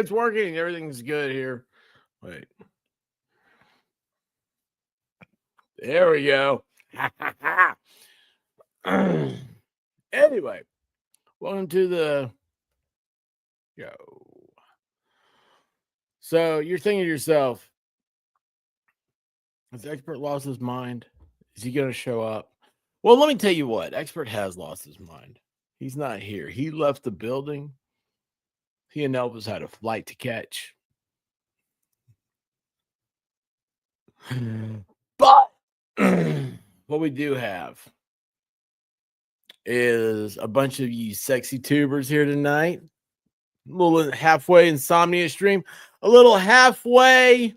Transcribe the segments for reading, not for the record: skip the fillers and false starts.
it's working. Everything's good here. Wait. There we go. Anyway, welcome to the show. So you're thinking to yourself, has the expert lost his mind? Is he going to show up? Well, let me tell you what. Expert has lost his mind. He's not here. He left the building. He and Elvis had a flight to catch. But what we do have is a bunch of you sexy tubers here tonight. A little halfway insomnia stream. A little halfway.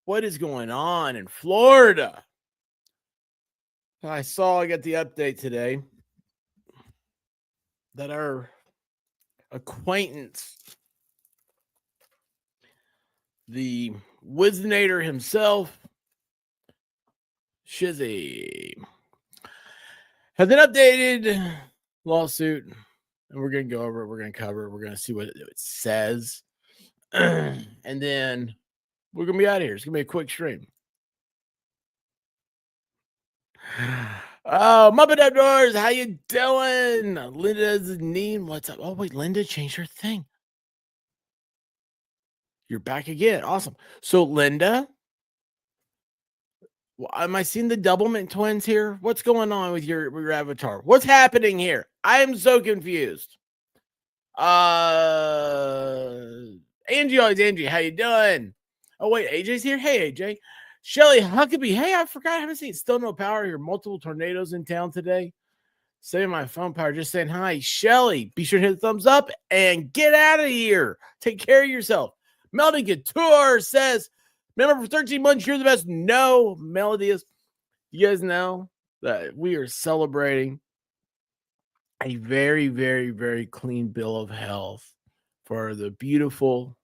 What is going on in Florida? I got the update today that our acquaintance, the Whiznator himself, Shizzy, has an updated lawsuit, and we're going to go over it. We're going to cover it. We're going to see what it says. And then we're going to be out of here. It's going to be a quick stream. Oh, Muppet Outdoors, how you doing? Linda's Neen, what's up? Oh, wait, Linda changed her thing. You're back again. Awesome. So, Linda, am I seeing the Doublemint twins here? What's going on with your avatar? What's happening here? I am so confused. Angie, always Angie, how you doing? Oh, wait, AJ's here? Hey, AJ. Shelly Huckabee, hey, I forgot. I haven't seen Still No Power here. Multiple tornadoes in town today. Saving my phone power, just saying hi. Shelly, be sure to hit the thumbs up and get out of here. Take care of yourself. Melody Couture says, remember, for 13 months, you're the best. No, Melody is. You guys know that we are celebrating a very, very, very clean bill of health for the beautiful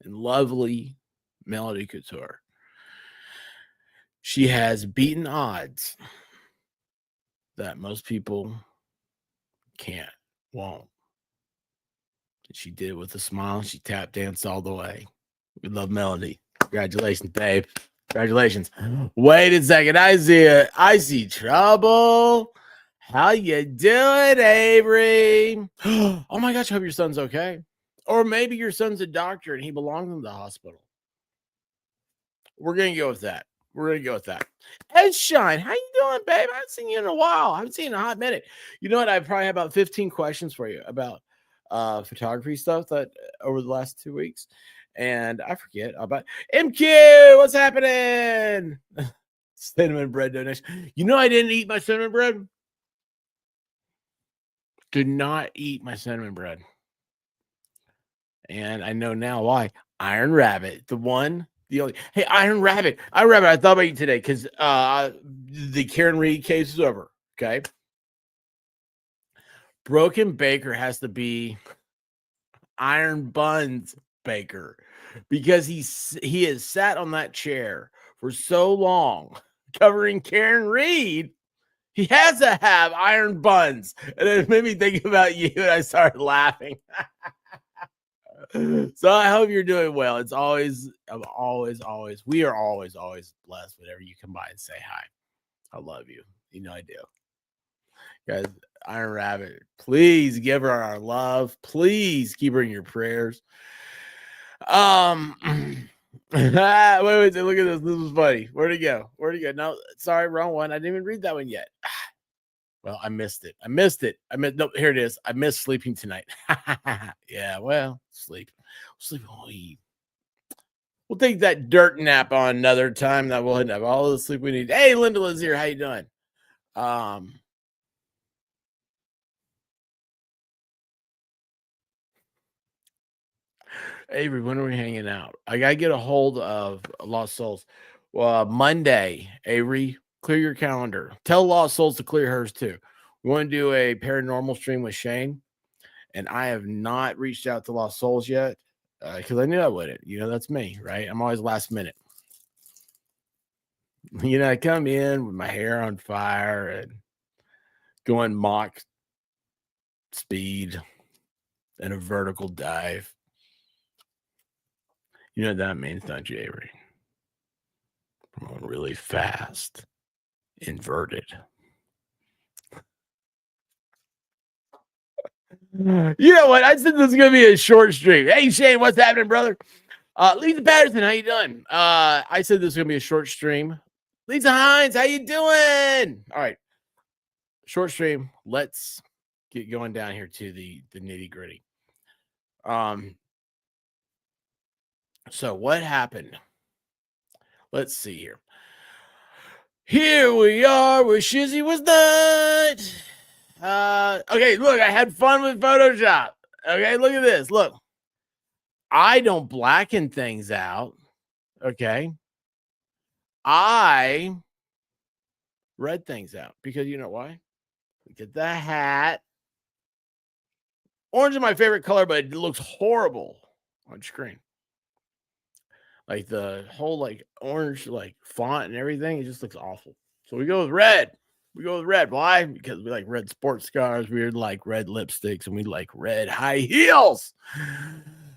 and lovely Melody Couture. She has beaten odds that most people won't. She did it with a smile. She tap danced all the way. We love Melody. Congratulations, babe. Congratulations. Wait a second. I see trouble. How you doing, Avery? Oh my gosh, I hope your son's okay. Or maybe your son's a doctor and he belongs in the hospital. We're going to go with that. Ed Shine, how you doing, babe? I haven't seen you in a while. I haven't seen you in a hot minute. You know what? I probably have about 15 questions for you about photography stuff that over the last 2 weeks. And I forget about MQ. What's happening? Cinnamon bread donation. You know, I didn't eat my cinnamon bread. Did not eat my cinnamon bread. And I know now why. Iron Rabbit, the only. Hey, Iron Rabbit, I thought about you today because the Karen Reed case is over. Okay. Broken Baker has to be Iron Buns Baker because he has sat on that chair for so long covering Karen Reed. He has to have iron buns. And it made me think about you, and I started laughing. So I hope you're doing well. We are always blessed whenever you come by and say hi. I love you. You know I do. Guys, Iron Rabbit, please give her our love. Please keep her in your prayers. Wait, look at this. This was funny. Where'd it go? No, sorry, wrong one. I didn't even read that one yet. Well, I missed it. No, here it is. I missed sleeping tonight. Yeah, well, sleep. We'll take that dirt nap on another time. That we'll have all the sleep we need. Hey, Linda Liz here. How you doing? Avery, when are we hanging out? I gotta get a hold of Lost Souls. Monday, Avery, clear your calendar. Tell Lost Souls to clear hers too. We want to do a paranormal stream with Shane, and I have not reached out to Lost Souls yet because I knew I wouldn't. You know, that's me, right? I'm always last minute. You know, I come in with my hair on fire and going Mach speed and a vertical dive. You know what that means, don't you, Avery? I'm going really fast. Inverted. You know what? I said this is going to be a short stream. Hey, Shane, what's happening, brother? Lisa Patterson, how you doing? I said this is going to be a short stream. Lisa Hines, how you doing? All right. Short stream. Let's get going down here to the nitty gritty. So what happened? Let's see here. Here we are with Shizzywhiznut. Okay, look, I had fun with Photoshop. Okay, look at this. Look, I don't blacken things out. Okay, I red things out because you know why? Look at the hat. Orange is my favorite color, but it looks horrible on screen. Like the whole like orange like font and everything, it just looks awful. So we go with red. We go with red. Why? Because we like red sports cars, we like red lipsticks, and we like red high heels.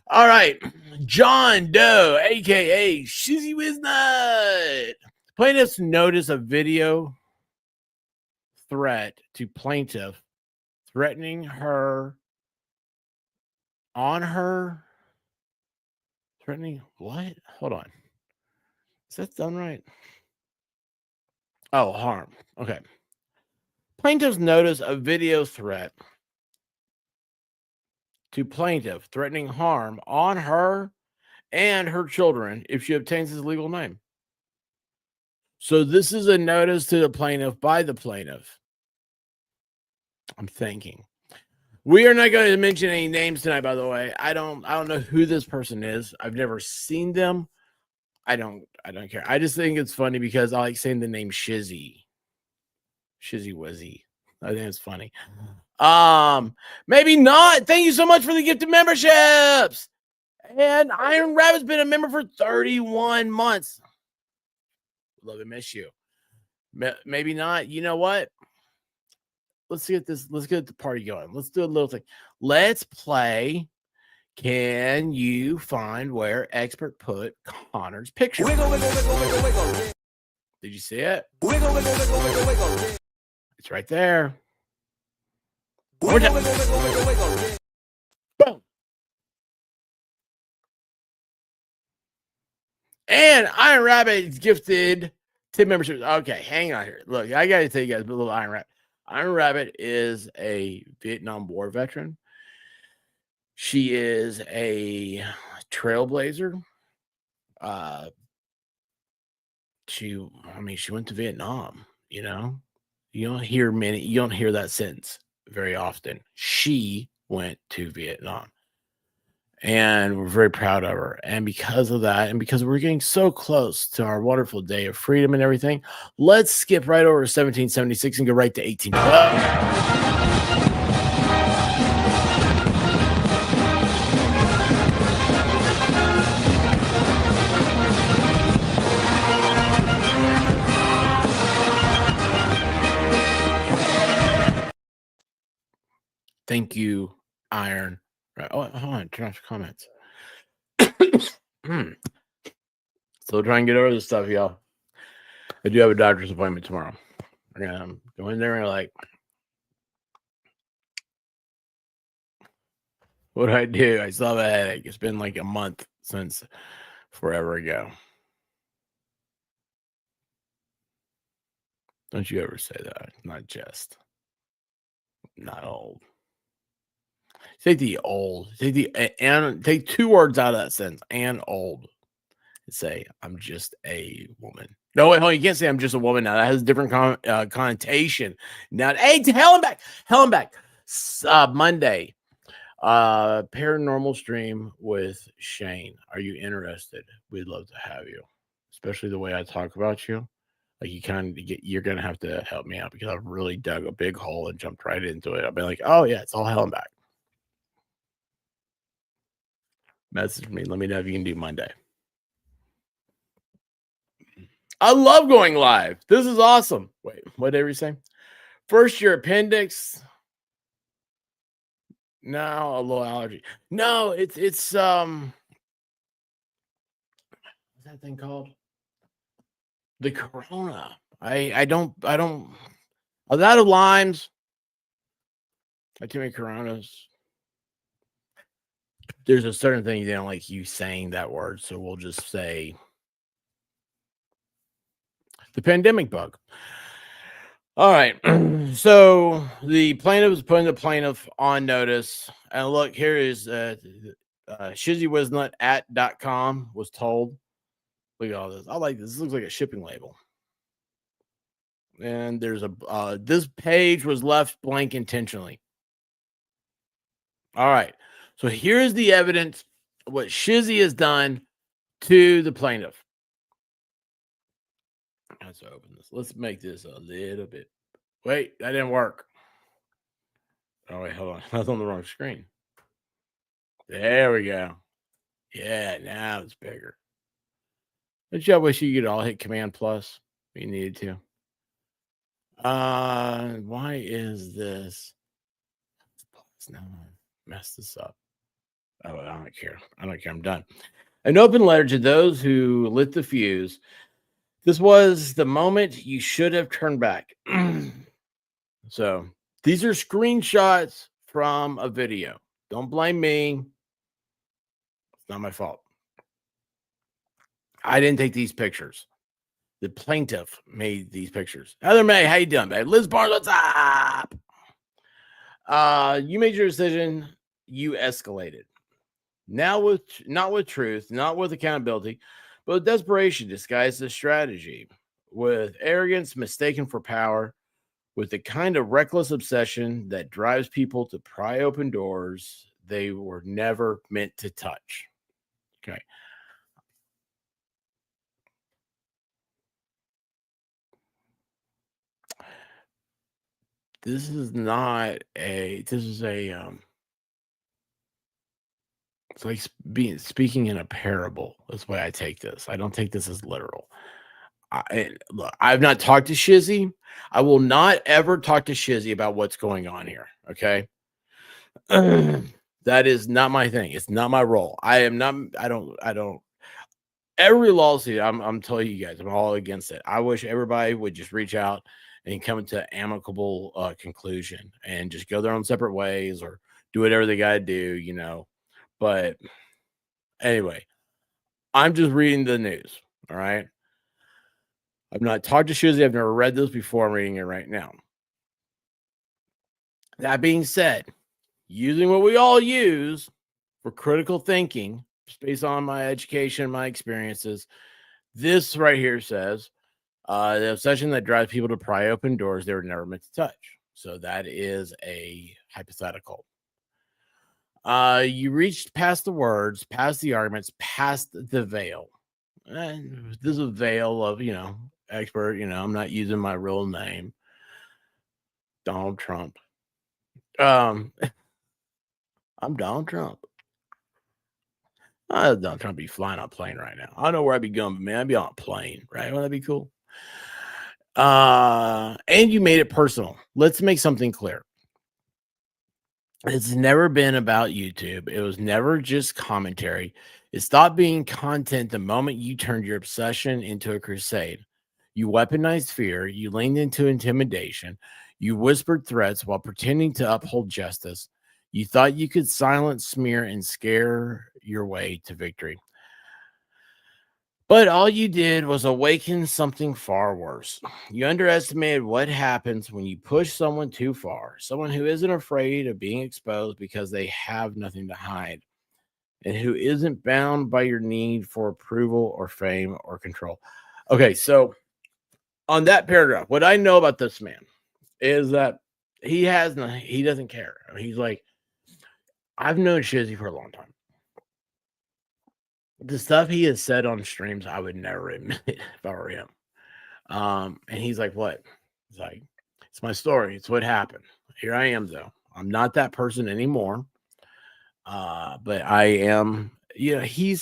All right. John Doe, aka Shizzywhiznut. Plaintiffs notice a video threat to plaintiff threatening her on her. Threatening what? Hold on. Is that done right? Oh, harm. Okay. Plaintiffs notice a video threat to plaintiff threatening harm on her and her children if she obtains his legal name. So this is a notice to the plaintiff by the plaintiff. I'm thinking. We are not going to mention any names tonight, by the way. I don't know who this person is. I've never seen them. I don't care. I just think it's funny because I like saying the name Shizzy. Shizzywhizzy. I think it's funny. Maybe not. Thank you so much for the gifted memberships. And Iron Rabbit's been a member for 31 months. Love and miss you. Maybe not. You know what? Let's get this. Let's get the party going. Let's do a little thing. Let's play. Can you find where expert put Connor's picture? Wiggle, wiggle, wiggle, wiggle, wiggle. Did you see it? Wiggle, wiggle, wiggle, wiggle, wiggle. It's right there. Wiggle, wiggle, wiggle, wiggle, wiggle. Boom. And Iron Rabbit is gifted 10 memberships. Okay, hang on here. Look, I got to tell you guys a little Iron Rabbit. Iron Rabbit is a Vietnam War veteran. She is a trailblazer. She went to Vietnam, you know. You don't hear that sentence very often. She went to Vietnam. And we're very proud of her. And because of that, and because we're getting so close to our wonderful day of freedom and everything, let's skip right over 1776 and go right to 1812. Thank you, Iron. Right. Oh, hold on. Turn off comments. Still trying to get over this stuff, y'all. I do have a doctor's appointment tomorrow. I'm gonna go in there and like, what do I do? I still have a headache. It's been like a month since forever ago. Don't you ever say that. Not just. Not old. Take the old. Take two words out of that sentence. And old. And say, I'm just a woman. No, wait, hold on. You can't say I'm just a woman now. That has a different connotation. Now, hey, to hell and back. Hell and back. Monday. Paranormal stream with Shane. Are you interested? We'd love to have you. Especially the way I talk about you. Like you're gonna have to help me out because I've really dug a big hole and jumped right into it. I've been like, oh yeah, it's all hell and back. Message me. Let me know if you can do Monday. I love going live. This is awesome. Wait, what did we say? First year appendix. No, a little allergy. No, it's that thing called? The Corona. I don't. A lot of limes. Not too many Coronas. There's a certain thing they don't like you saying that word, so we'll just say the pandemic bug. All right. So the plaintiff was putting the plaintiff on notice. And look, here is Shizzywhiznut at.com was told. Look at all this. I like this. This looks like a shipping label. And there's a this page was left blank intentionally. All right. So here's the evidence of what Shizzy has done to the plaintiff. Let's open this. Let's make this a little bit. Wait, that didn't work. Oh, wait, hold on. I was on the wrong screen. There we go. Yeah, now it's bigger. Don't you wish you could all hit Command Plus if you needed to? Why is this? No, mess this up. Oh, I don't care. I don't care. I'm done. An open letter to those who lit the fuse. This was the moment you should have turned back. So these are screenshots from a video. Don't blame me. It's not my fault. I didn't take these pictures. The plaintiff made these pictures. Heather May, how you doing, babe? Liz Barnes, what's up? You made your decision. You escalated. Now not with truth, not with accountability, but with desperation disguised as strategy, with arrogance mistaken for power, with the kind of reckless obsession that drives people to pry open doors they were never meant to touch. Okay. This is it's like speaking in a parable. That's why I take this. I don't take this as literal. Look, I've not talked to Shizzy. I will not ever talk to Shizzy about what's going on here. Okay. That is not my thing. It's not my role. I don't. Every lawsuit, I'm telling you guys, I'm all against it. I wish everybody would just reach out and come to amicable conclusion and just go their own separate ways or do whatever they got to do, But anyway, I'm just reading the news. All right. I've not talked to Shizzy. I've never read this before. I'm reading it right now. That being said, using what we all use for critical thinking, just based on my education, my experiences, this right here says the obsession that drives people to pry open doors they were never meant to touch. So that is a hypothetical. You reached past the words, past the arguments, past the veil. And this is a veil of, expert, I'm not using my real name. Donald Trump. I'm Donald Trump. Donald Trump be flying on a plane right now. I don't know where I'd be going, but man, I'd be on a plane, right? Wouldn't that be cool? And you made it personal. Let's make something clear. It's never been about YouTube. It was never just commentary. It stopped being content the moment you turned your obsession into a crusade. You weaponized fear. You leaned into intimidation. You whispered threats while pretending to uphold justice. You thought you could silence, smear, and scare your way to victory. But all you did was awaken something far worse. You underestimated what happens when you push someone too far, someone who isn't afraid of being exposed because they have nothing to hide, and who isn't bound by your need for approval or fame or control. Okay, so on that paragraph, what I know about this man is that he doesn't care. He's like, I've known Shizzy for a long time. The stuff he has said on streams, I would never admit if I were him. And he's like, what? He's like, it's my story. It's what happened. Here I am, though. I'm not that person anymore. But I am, he,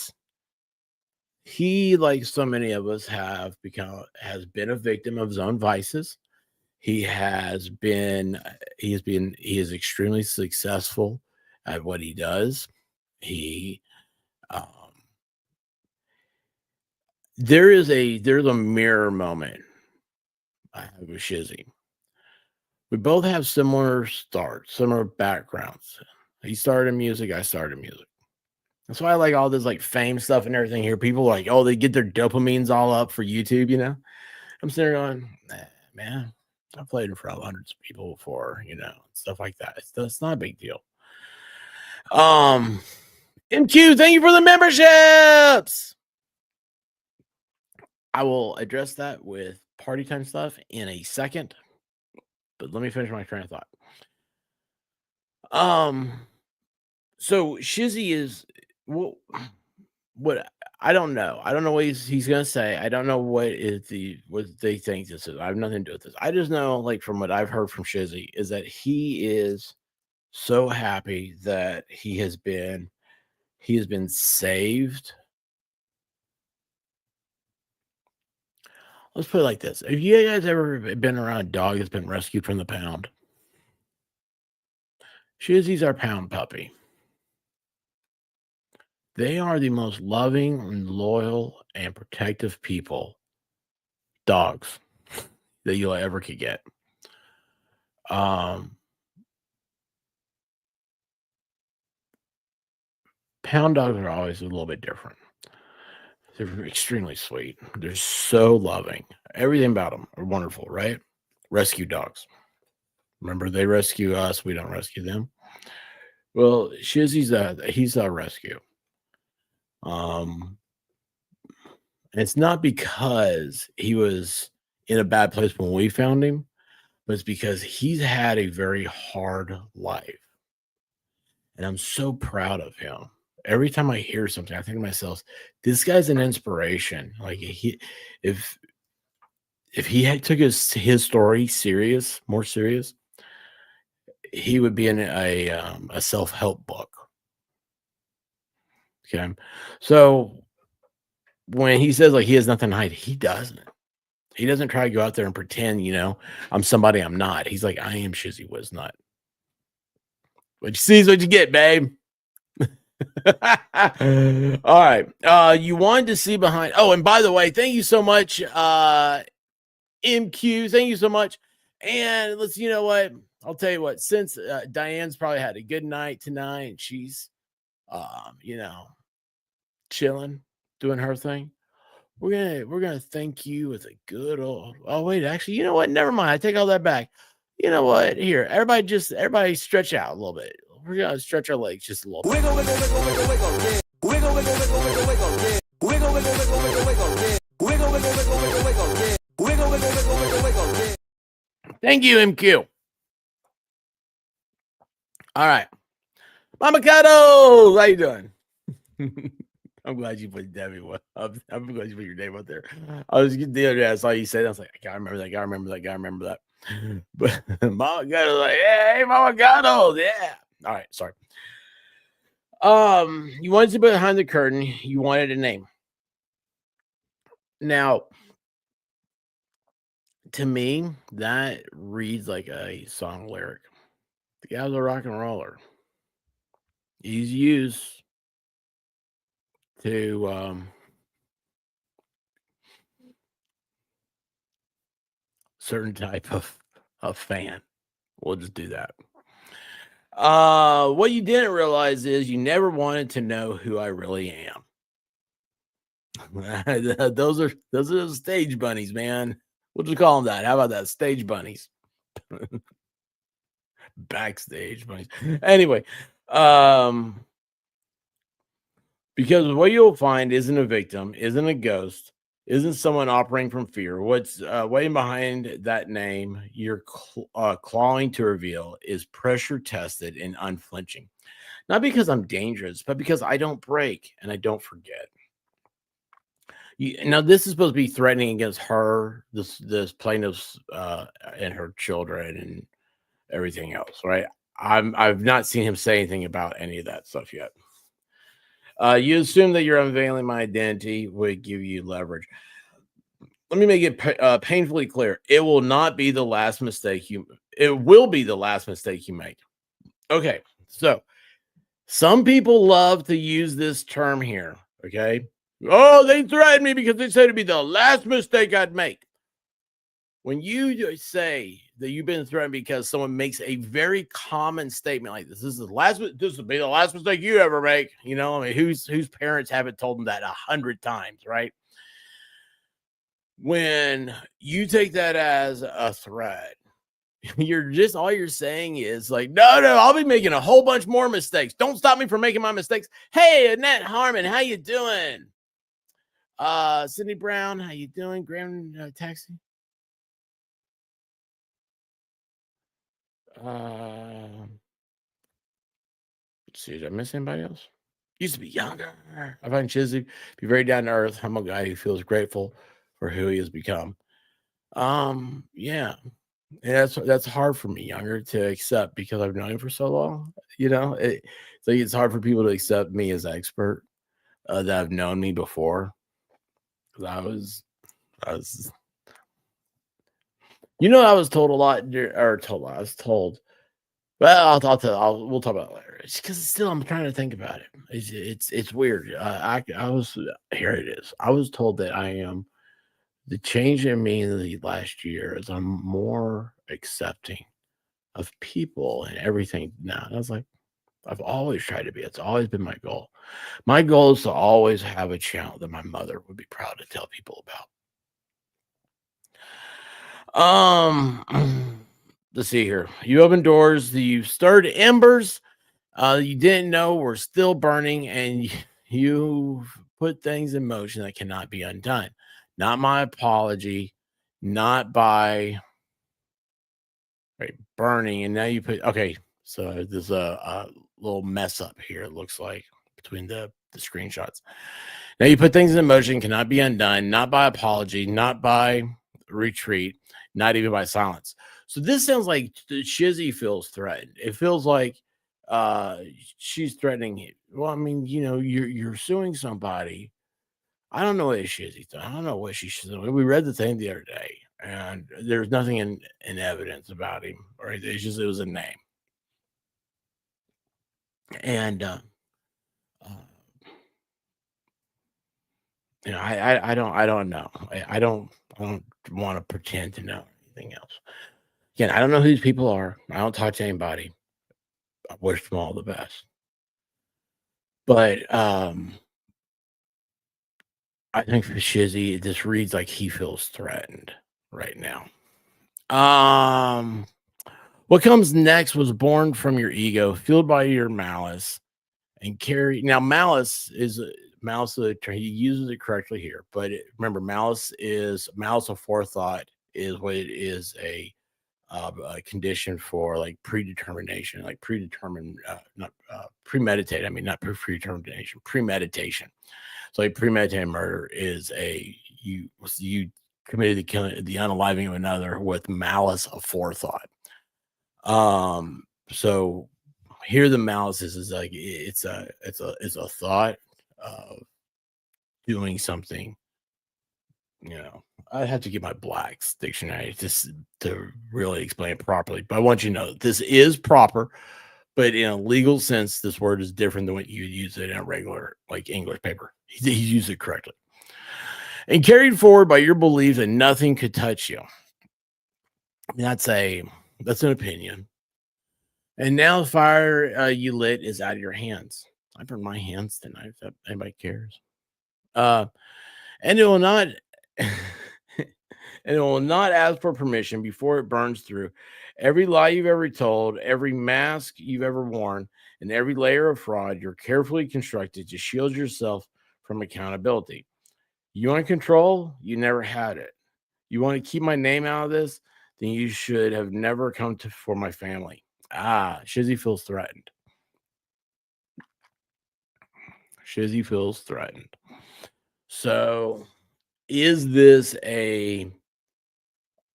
like so many of us has been a victim of his own vices. He is extremely successful at what he does. He, there's a mirror moment I have with Shizzy. We both have similar starts, similar backgrounds. He started in music, I started in music. That's why I like all this like fame stuff and everything here. People like, oh, they get their dopamines all up for YouTube, you know? I'm sitting there going, nah, man, I played in front of hundreds of people before, stuff like that. It's not a big deal. MQ, thank you for the memberships. I will address that with party time stuff in a second, but let me finish my train of thought. So Shizzy is what I don't know. I don't know what he's gonna say. I don't know what they think this is. I have nothing to do with this. I just know, like from what I've heard from Shizzy, is that he is so happy that he has been saved. Let's put it like this. Have you guys ever been around a dog that's been rescued from the pound? Shizzy's our pound puppy. They are the most loving and loyal and protective dogs that you'll ever could get. Pound dogs are always a little bit different. They're extremely sweet. They're so loving. Everything about them are wonderful, right? Rescue dogs. Remember, they rescue us. We don't rescue them. Well, he's a rescue. And it's not because he was in a bad place when we found him, but it's because he's had a very hard life. And I'm so proud of him. Every time I hear something, I think to myself, this guy's an inspiration. Like if he took his story more serious, he would be in a self-help book. Okay. So when he says like he has nothing to hide, he doesn't. He doesn't try to go out there and pretend, I'm somebody I'm not. He's like, I am Shizzywhiznut. What you see is what you get, babe. All right. You wanted to see behind. Oh, and by the way, thank you so much, MQ. Thank you so much. And you know what? I'll tell you what. Since Diane's probably had a good night tonight, and she's, chilling, doing her thing. We're gonna thank you with a good old. Oh wait, actually, you know what? Never mind. I take all that back. You know what? Here, everybody stretch out a little bit. We're gonna stretch our legs just a little bit. Wiggle, wiggle, wiggle, wiggle, wiggle, yeah. Wiggle, wiggle, wiggle, wiggle, wiggle, yeah. Wiggle, wiggle, wiggle, wiggle, wiggle, yeah. Wiggle, wiggle, wiggle, wiggle, wiggle, yeah. Wiggle, wiggle, wiggle, wiggle, wiggle, yeah. Thank you, MQ. All right, Mama Cato, how you doing? I'm glad you put Debbie. I'm glad you put your name out there. I was the other day. I saw you say that. I was like, I gotta remember that. Gotta remember that. But Mama Gato, like, hey, Mama Gato, yeah. All right, sorry. You wanted to be behind the curtain. You wanted a name. Now, to me, that reads like a song lyric. The guy's a rock and roller. He's used to certain type of fan. We'll just do that. What you didn't realize is you never wanted to know who I really am. those are the stage bunnies, man. We'll just call them that. How about that? Stage bunnies. Backstage bunnies. Anyway, because what you'll find isn't a victim, isn't a ghost, isn't someone operating from fear. What's waiting behind that name you're clawing to reveal is pressure tested and unflinching. Not because I'm dangerous, but because I don't break and I don't forget. Now, this is supposed to be threatening against her, this plaintiff's and her children and everything else, right? I've not seen him say anything about any of that stuff yet. You assume that you're unveiling my identity would give you leverage. Let me make it painfully clear. It will not be the last mistake it will be the last mistake you make. Okay, so some people love to use this term here, okay? Oh, they threatened me because they said it'd be the last mistake I'd make. When you say that you've been threatened because someone makes a very common statement like this is the last, this will be the last mistake you ever make. You know, I mean, whose parents haven't told them that 100 times, right? When you take that as a threat, you're just all you're saying is like, no, I'll be making a whole bunch more mistakes. Don't stop me from making my mistakes. Hey, Annette Harmon, how you doing? Sydney Brown, how you doing? Grand Taxi. Let's see, did I miss anybody else? Used to be younger. I find Shizzy be very down to earth. I'm a guy who feels grateful for who he has become. Yeah. Yeah, that's hard for me, younger, to accept because I've known him for so long. You know, it's hard for people to accept me as expert that have known me before. 'Cause I was, I was told a lot, or told. I was told. Well, we'll talk about it later. It's because still, I'm trying to think about it. It's weird. I was here. It is. I was told that I am the change in me in the last year is I'm more accepting of people and everything now. And I was like, I've always tried to be. It's always been my goal. My goal is to always have a channel that my mother would be proud to tell people about. Let's see here. You open doors, you stirred embers you didn't know were still burning, and you put things in motion that cannot be undone. Not my apology, not by right, burning, and now you put okay. So there's a little mess up here. It looks like between the screenshots. Now you put things in motion cannot be undone. Not by apology, not by retreat, not even by silence. So this sounds like Shizzy feels threatened. It feels like uh she's threatening him. Well, I mean, you're suing somebody. I don't know what Shizzy thought. I don't know what she's doing. We read the thing the other day, and there's nothing in evidence about him, right? It's just it was a name. And uh I don't know. I don't want to pretend to know anything else. Again, I don't know who these people are. I don't talk to anybody. I wish them all the best. But I think for Shizzy, this reads like he feels threatened right now. What comes next was born from your ego, fueled by your malice, and carry. Now, malice. He uses it correctly here, but remember, malice of forethought is what it is a condition for like predetermination, like predetermined, not premeditated. I mean, not predetermination, premeditation. So, like premeditated murder is you committed the unaliving of another with malice of forethought. So here the malice is like it's a thought of doing something. I have to get my Black's dictionary just to really explain it properly. But I want you to know this is proper, but in a legal sense, this word is different than what you use it in a regular like English paper. He used it correctly. And carried forward by your belief that nothing could touch you. That's an opinion. And now the fire you lit is out of your hands. I burned my hands tonight. If anybody cares, uh, and it will not, and it will not ask for permission before it burns through every lie you've ever told, every mask you've ever worn, and every layer of fraud you're carefully constructed to shield yourself from accountability. You want control? You never had it. You want to keep my name out of this? Then you should have never come to for my family. Shizzy feels threatened. Shizzy feels threatened. So, is this a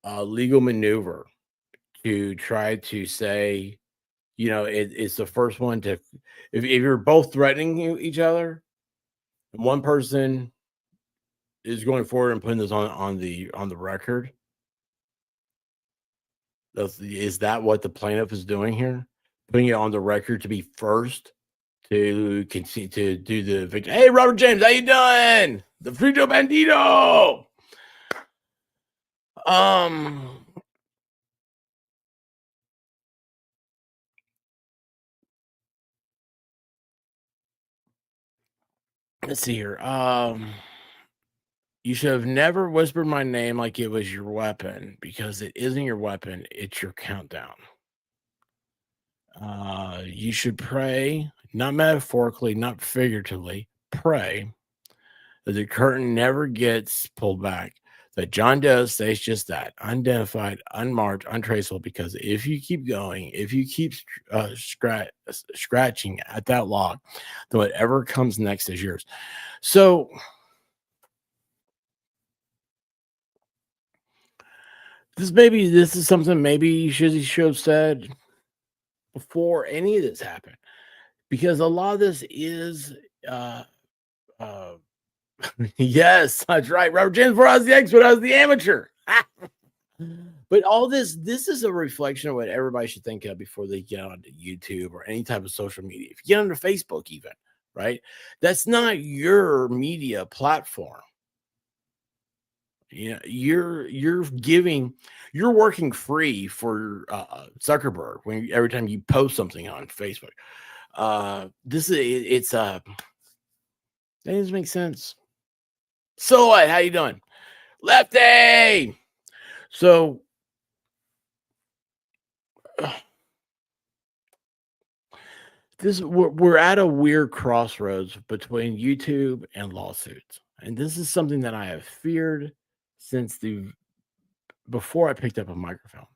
legal maneuver to try to say, it's the first one to, if you're both threatening each other, and one person is going forward and putting this on the record, is that what the plaintiff is doing here? Putting it on the record to be first to continue to do the victory. Hey, Robert James, how you doing? The Frito Bandito. Um, let's see here. You should have never whispered my name like it was your weapon because it isn't your weapon, it's your countdown. You should pray, not metaphorically, not figuratively, pray that the curtain never gets pulled back. That John Doe stays just that, unidentified, unmarked, untraceable. Because if you keep going, if you keep scratching at that log, then whatever comes next is yours. So this is something maybe Shizzy should have said before any of this happened, because a lot of this is uh uh yes, that's right. Robert James, before I was the expert, I was the amateur. But all this is a reflection of what everybody should think of before they get onto YouTube or any type of social media. If you get onto Facebook, even, right? That's not your media platform. You know, you're working free for Zuckerberg when every time you post something on Facebook. This is it's that doesn't make sense. So what? How you doing, Lefty? So we're at a weird crossroads between YouTube and lawsuits, and this is something that I have feared since the before I picked up a microphone.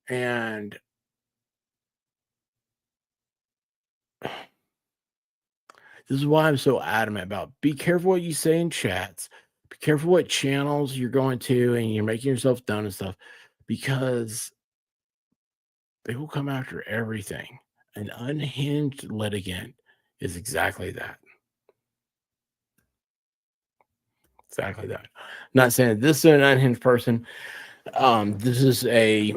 And this is why I'm so adamant about be careful what you say in chats, be careful what channels you're going to, and you're making yourself done and stuff, because they will come after everything. An unhinged litigant is exactly that. Exactly that. Not saying this is an unhinged person. This is a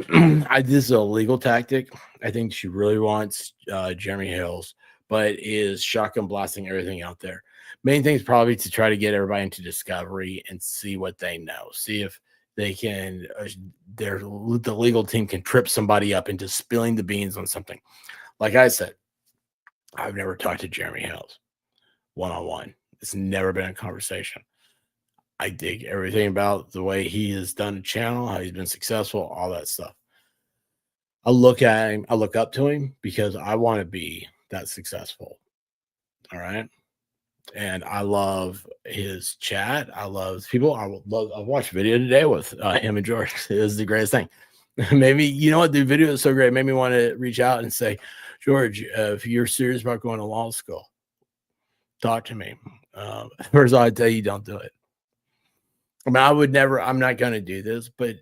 this is a legal tactic. I think she really wants Jeremy Hills, but is shotgun blasting everything out there. Main thing is probably to try to get everybody into discovery and see what they know. See if they can the legal team can trip somebody up into spilling the beans on something. Like I said, I've never talked to Jeremy Hills one on one. It's never been a conversation. I dig everything about the way he has done a channel, how he's been successful, all that stuff. I look at him, I look up to him because I want to be that successful. All right. And I love his chat. I love people. I watched a video today with him and George. It was the greatest thing. Maybe, you know what? The video is so great. It made me want to reach out and say, George, if you're serious about going to law school, talk to me. First of all, I tell you, don't do it. I mean, I would never, I'm not going to do this, but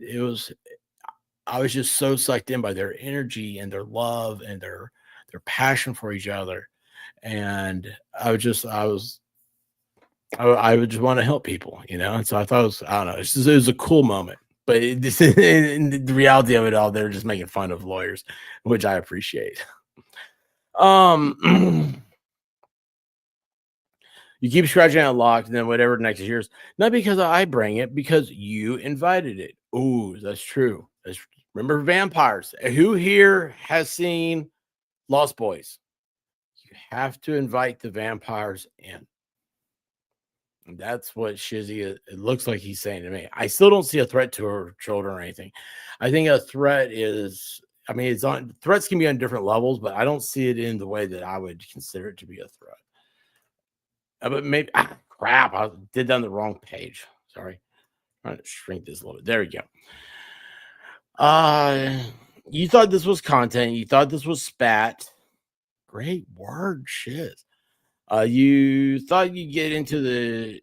I was just so sucked in by their energy and their love and their passion for each other. And I would just want to help people, you know? And so I thought I don't know, it was a cool moment. But in the reality of it all, they're just making fun of lawyers, which I appreciate. Um, You keep scratching out locked, and then whatever next is yours. Not because I bring it, because you invited it. Ooh, that's true. Remember vampires. Who here has seen Lost Boys? You have to invite the vampires in. And that's what Shizzy it looks like he's saying to me. I still don't see a threat to her children or anything. I think a threat is, I mean, it's on threats can be on different levels, but I don't see it in the way that I would consider it to be a threat. But maybe crap, I did that on the wrong page. Sorry. I'm trying to shrink this a little bit. There we go. You thought this was content, you thought this was spat. Great word, shit. You thought you'd get into the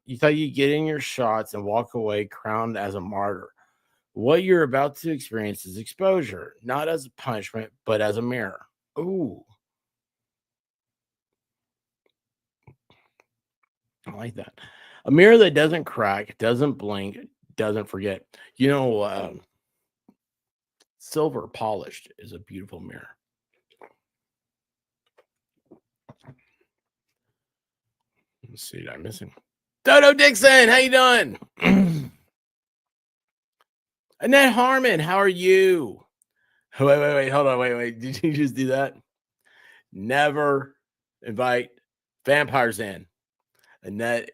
you thought you'd get in your shots and walk away crowned as a martyr. What you're about to experience is exposure, not as a punishment, but as a mirror. Ooh, I like that. A mirror that doesn't crack, doesn't blink, doesn't forget. You know, silver polished is a beautiful mirror. Let's see, did I miss him? Dodo Dixon, how you doing? Annette Harmon, how are you? Wait, hold on, wait. Did you just do that? Never invite vampires in. Annette,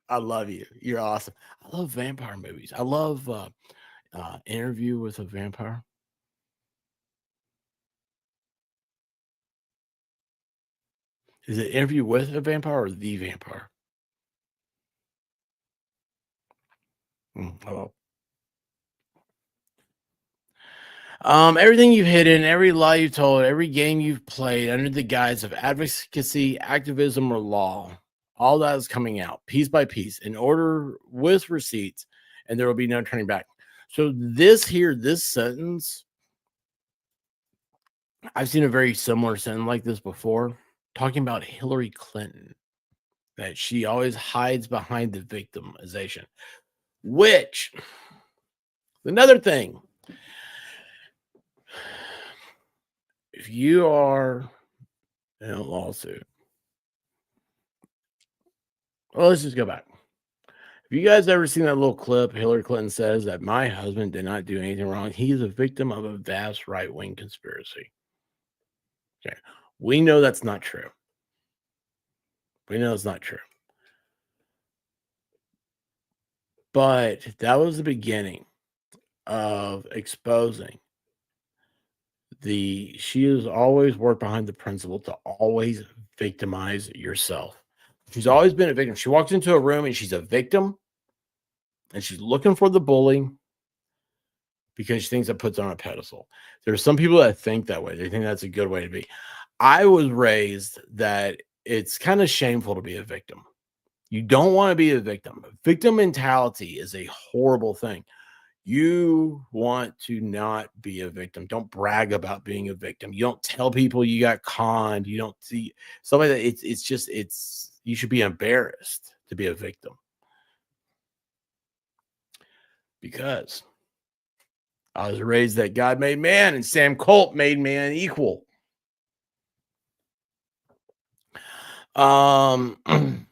I love you. You're awesome. I love vampire movies. I love Interview with a Vampire. Is it Interview with a Vampire or The Vampire? Oh. Everything you've hidden, every lie you've told, every game you've played under the guise of advocacy, activism, or law, all that is coming out piece by piece in order with receipts, and there will be no turning back. So this sentence, I've seen a very similar sentence like this before, talking about Hillary Clinton, that she always hides behind the victimization, which another thing. If you are in a lawsuit, well, let's just go back. Have you guys ever seen that little clip? Hillary Clinton says that my husband did not do anything wrong. He is a victim of a vast right wing conspiracy. Okay. We know that's not true. We know it's not true. But that was the beginning of exposing she has always worked behind the principle to always victimize yourself. She's always been a victim. She walks into a room and she's a victim and she's looking for the bully because she thinks that puts her on a pedestal. There are some people that think that way. They think that's a good way to be. I was raised that it's kind of shameful to be a victim. You don't want to be a victim. Victim mentality is a horrible thing. You want to not be a victim. Don't brag about being a victim. You don't tell people you got conned. You don't see stuff like that. It's you should be embarrassed to be a victim. Because I was raised that God made man and Sam Colt made man equal. Everything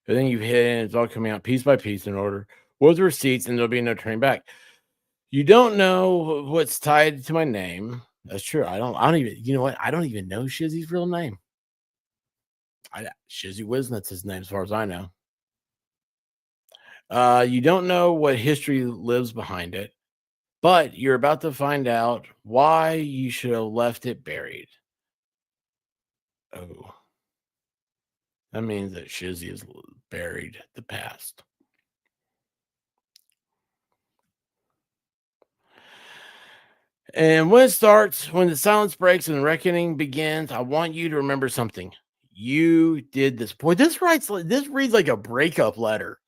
you've hidden, it's all coming out piece by piece in order with receipts, and there'll be no turning back. You don't know what's tied to my name. That's true. I don't even, you know what? I don't even know Shizzy's real name. Shizzywhiznut's his name, as far as I know. You don't know what history lives behind it, but you're about to find out why you should have left it buried. Oh, that means that Shizzy has buried the past. And when it starts, when the silence breaks and the reckoning begins, I want you to remember something. You did this. Boy, this reads like a breakup letter.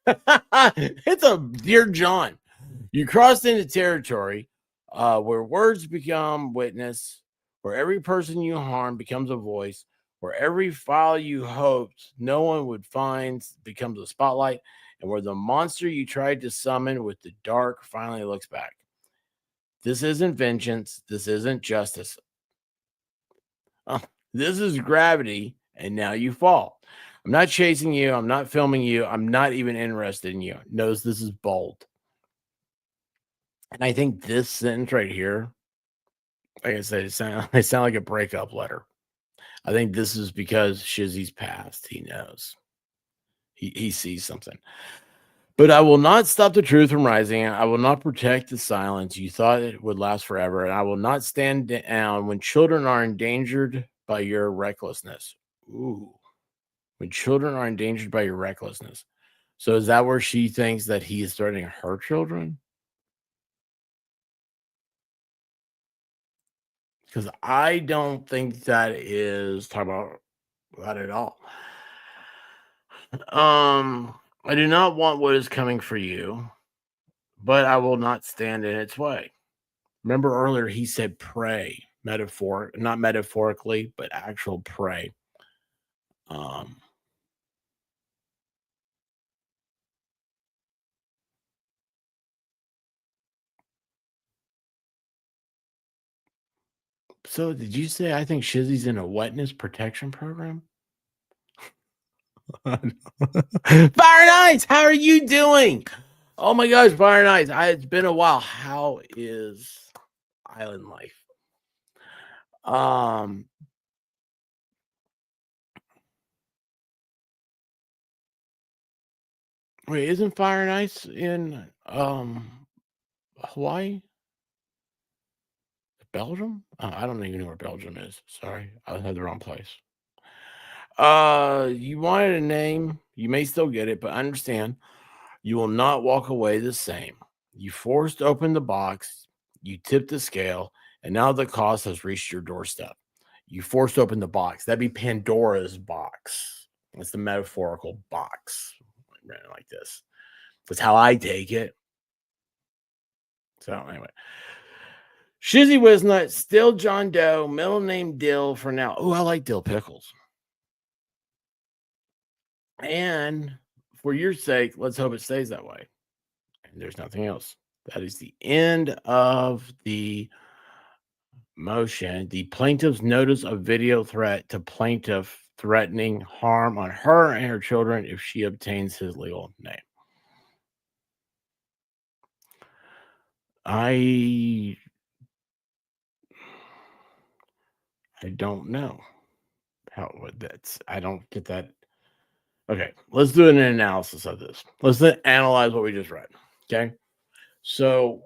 It's a dear John. You crossed into territory where words become witness, where every person you harm becomes a voice, where every file you hoped no one would find becomes a spotlight, and where the monster you tried to summon with the dark finally looks back. This isn't vengeance. This isn't justice. This is gravity, and now you fall. I'm not chasing you. I'm not filming you. I'm not even interested in you. Knows this is bold. And I think this sentence right here, like I said, it sound like a breakup letter. I think this is because Shizzy's past. He knows. He sees something. But I will not stop the truth from rising. I will not protect the silence. You thought it would last forever. And I will not stand down when children are endangered by your recklessness. Ooh. When children are endangered by your recklessness. So is that where she thinks that he is threatening her children? Because I don't think that is talking about that at all. I do not want what is coming for you, but I will not stand in its way. Remember earlier he said pray, not metaphorically, but actual pray. Um, so did you say I think Shizzy's in a wetness protection program? Fire Nights, how are you doing? Oh my gosh, Fire Nights. It's been a while. How is island life? Um, wait, isn't Fire Nights in Hawaii? Belgium? I don't even know where Belgium is. Sorry, I had the wrong place. You wanted a name. You may still get it, but understand you will not walk away the same. You forced open the box, you tipped the scale, and now the cost has reached your doorstep. You forced open the box. That'd be Pandora's box. It's the metaphorical box. Written like this. That's how I take it. So anyway. Shizzywhiznut, still John Doe, middle name Dill for now. Oh, I like dill pickles. And for your sake, let's hope it stays that way. And there's nothing else. That is the end of the motion. The plaintiff's notice of video threat to plaintiff threatening harm on her and her children if she obtains his legal name. I don't know how that's. I don't get that. Okay, let's do an analysis of this. Let's then analyze what we just read. Okay, so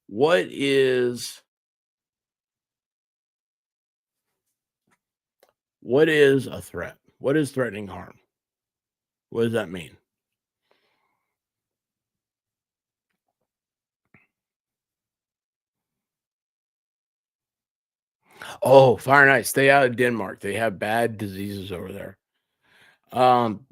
what is a threat? What is threatening harm? What does that mean? Oh, Fahrenheit, stay out of Denmark. They have bad diseases over there. Um,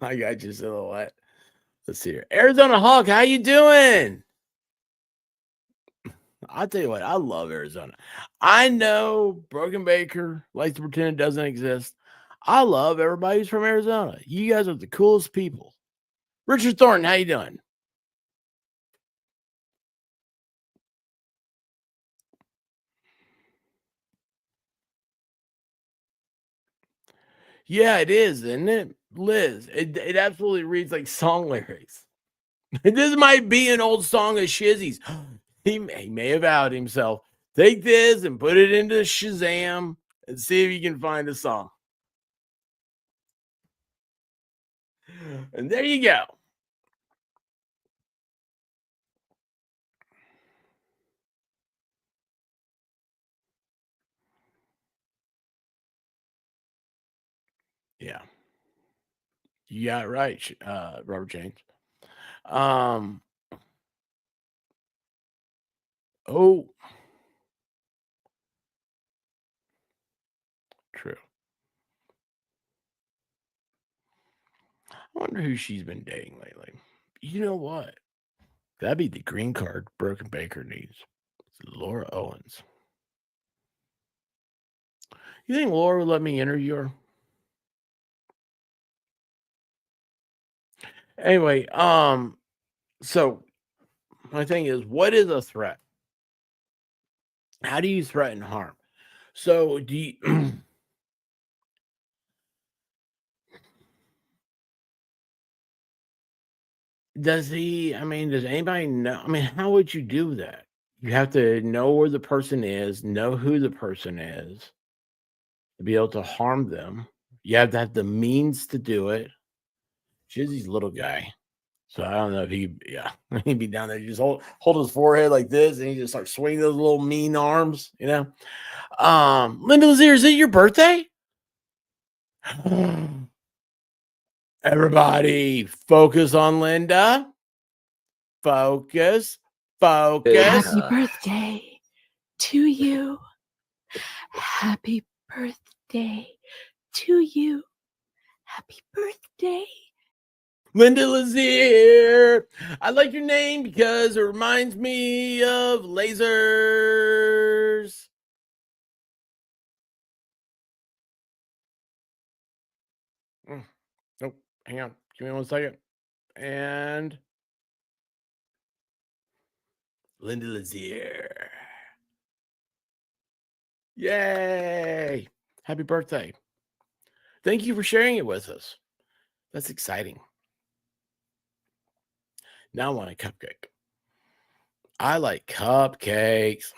I got you silhouette. Let's see here. Arizona Hawk, how you doing? I'll tell you what, I love Arizona. I know Broken Baker likes to pretend it doesn't exist. I love everybody who's from Arizona. You guys are the coolest people. Richard Thornton, how you doing? Yeah, it is, isn't it? Liz, it absolutely reads like song lyrics. This might be an old song of Shizzy's. He may have outed himself. Take this and put it into Shazam and see if you can find a song. And there you go. Yeah, you got it right, Robert James. Um, oh, true. I wonder who she's been dating lately. You know what? That'd be the green card Broken Baker needs. It's Laura Owens. You think Laura would let me interview her? Anyway, so my thing is, what is a threat? How do you threaten harm? So do you, does he? I mean, does anybody know? I mean, how would you do that? You have to know where the person is, know who the person is, to be able to harm them. You have to have the means to do it. Jizzy's little guy. So I don't know if yeah, he'd be down there. You just hold his forehead like this, and he just start swinging those little mean arms, you know. Linda Lazier, is it your birthday? Everybody, focus on Linda. Focus, focus. Happy birthday to you. Happy birthday to you. Happy birthday. Linda Lazier. I like your name because it reminds me of lasers. Nope. Hang on. Give me 1 second. And Linda Lazier. Yay! Happy birthday. Thank you for sharing it with us. That's exciting. Now I want a cupcake. I like cupcakes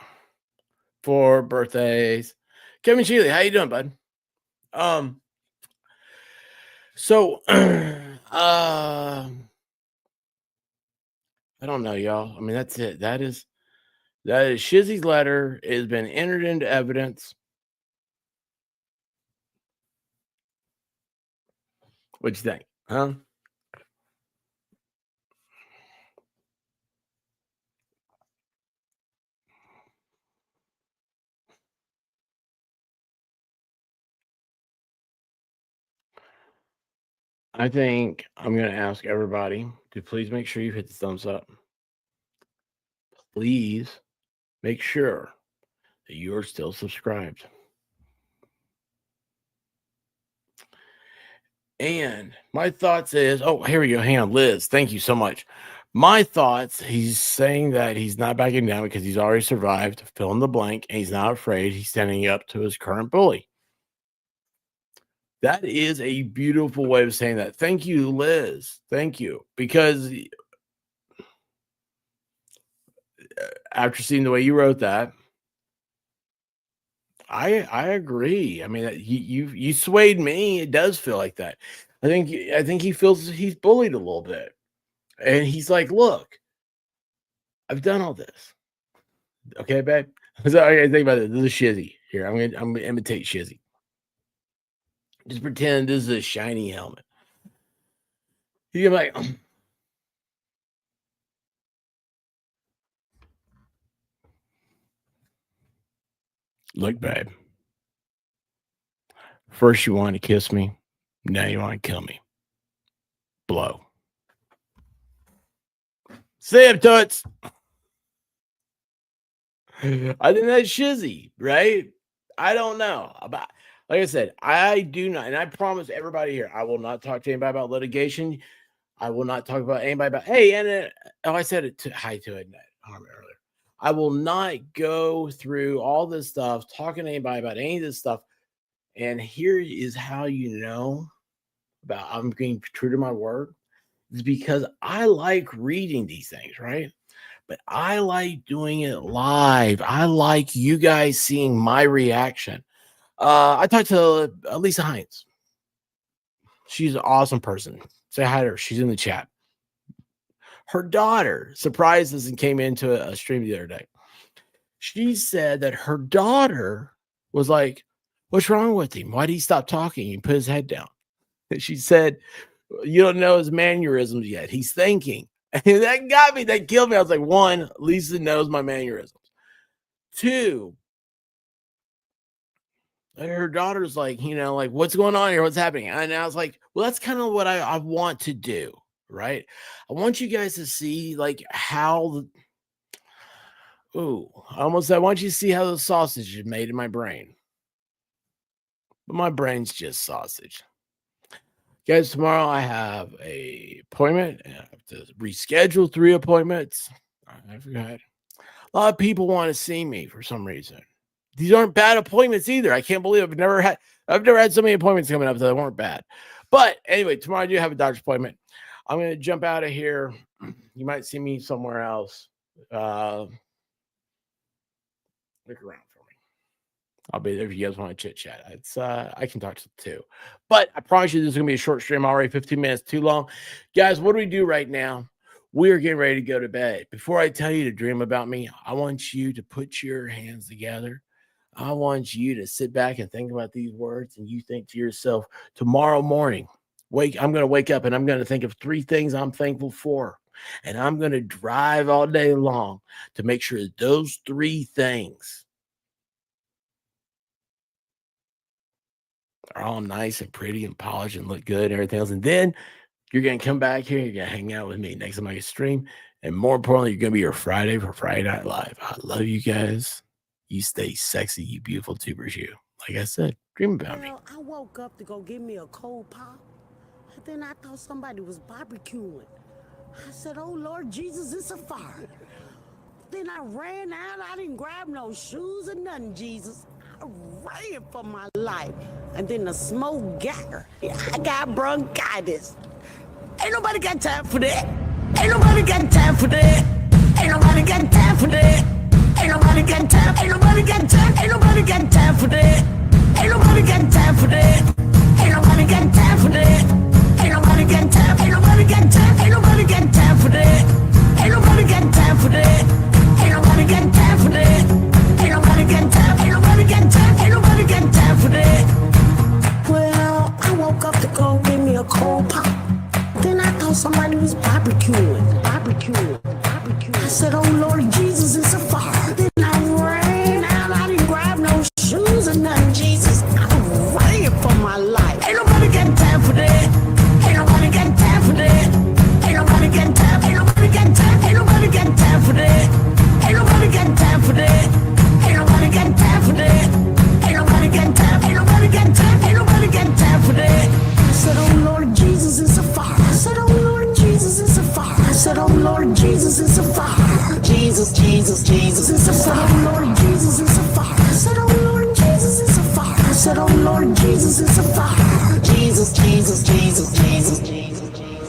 for birthdays. Kevin Sheely, how you doing, bud? So I don't know, y'all. I mean, that's it. That is Shizzy's letter. It has been entered into evidence. What you think? Huh? I think I'm going to ask everybody to please make sure you hit the thumbs up. Please make sure that you are still subscribed. And my thoughts is, oh, here we go. Hang on, Liz. Thank you so much. My thoughts, he's saying that he's not backing down because he's already survived, fill in the blank, and he's not afraid. He's standing up to his current bully. That is a beautiful way of saying that. Thank you, Liz. Thank you. Because after seeing the way you wrote that, I agree. I mean, you swayed me. It does feel like that. I think he feels he's bullied a little bit, and he's like, "Look, I've done all this, okay, babe." So okay, think about it. This is Shizzy here. I'm gonna imitate Shizzy. Just pretend this is a shiny helmet. He's like, "Look, babe. First you want to kiss me, now you want to kill me. Blow." See him, toots. I think that's Shizzy, right? I don't know. About like I said, I do not, and I promise everybody here, I will not talk to anybody about litigation. I will not talk about anybody about hey, and I said it to hi to it earlier. I will not go through all this stuff, talking to anybody about any of this stuff. And here is how you know about I'm being true to my word. Is because I like reading these things, right? But I like doing it live. I like you guys seeing my reaction. I talked to Lisa Hines. She's an awesome person. Say hi to her. She's in the chat. Her daughter surprised us and came into a stream the other day. She said that her daughter was like, "What's wrong with him? Why did he stop talking and put his head down?" And she said, "You don't know his mannerisms yet. He's thinking." And that got me. That killed me. I was like, one, Lisa knows my mannerisms. Two, her daughter's like, like, what's going on here? What's happening? And I was like, well, that's kind of what I want to do, right? I want you guys to see like how I want you to see how the sausage is made in my brain. But my brain's just sausage. Guys, tomorrow I have a appointment. I have to reschedule 3 appointments. I forgot. A lot of people want to see me for some reason. These aren't bad appointments either. I can't believe I've never had so many appointments coming up that weren't bad. But anyway, tomorrow I do have a doctor's appointment. I'm going to jump out of here. You might see me somewhere else. Look around for me. I'll be there if you guys want to chit chat. It's I can talk to too. But I promise you this is going to be a short stream already, 15 minutes too long. Guys, what do we do right now? We're getting ready to go to bed. Before I tell you to dream about me, I want you to put your hands together. I want you to sit back and think about these words, and you think to yourself, tomorrow morning, I'm going to wake up and I'm going to think of 3 things I'm thankful for. And I'm going to drive all day long to make sure that those 3 things are all nice and pretty and polished and look good and everything else. And then you're going to come back here. You're going to hang out with me next time I stream. And more importantly, you're going to be your Friday for Friday Night Live. I love you guys. You stay sexy, you beautiful tubers, you. Like I said, dream about me. I woke up to go get me a cold pop. And then I thought somebody was barbecuing. I said, oh, Lord Jesus, it's a fire. Then I ran out. I didn't grab no shoes or nothing, Jesus. I ran for my life. And then the smoke got her. I got bronchitis. Ain't nobody got time for that. Ain't nobody got time for that. Ain't nobody got time for that. Ain't nobody got time. Ain't nobody got time. Ain't nobody got time for that. Ain't nobody got time for that. Ain't nobody got time for that. Ain't nobody got time. Ain't nobody got time. Ain't nobody got time for that. Ain't nobody got time for that. Ain't nobody got time for that. Ain't nobody got time. Ain't nobody got time. Ain't nobody got time for that. Well, I woke up to go get me a cold pop. Then I thought somebody was barbecuing. I said, oh Lord Jesus, it's a fire. Then I ran out. I didn't grab no shoes or nothing, Jesus. I ran for my life. Ain't nobody got time for that. Ain't nobody got time for that. Ain't nobody got time. Ain't nobody got time. Ain't nobody got time for that. Ain't nobody got time for that. Ain't nobody got time for that. Ain't nobody got time. Ain't nobody got time. Ain't nobody got time for that. I said, oh Lord Jesus, it's a fire. I said, oh Lord Jesus, it's a fire. I said, oh Lord Jesus, it's a fire. Jesus, Jesus, Jesus, it's a fire. I said, oh Lord Jesus, it's a fire. I said, oh Lord Jesus, it's a fire. I said, oh Lord Jesus, it's a fire. Jesus, Jesus, Jesus, Jesus.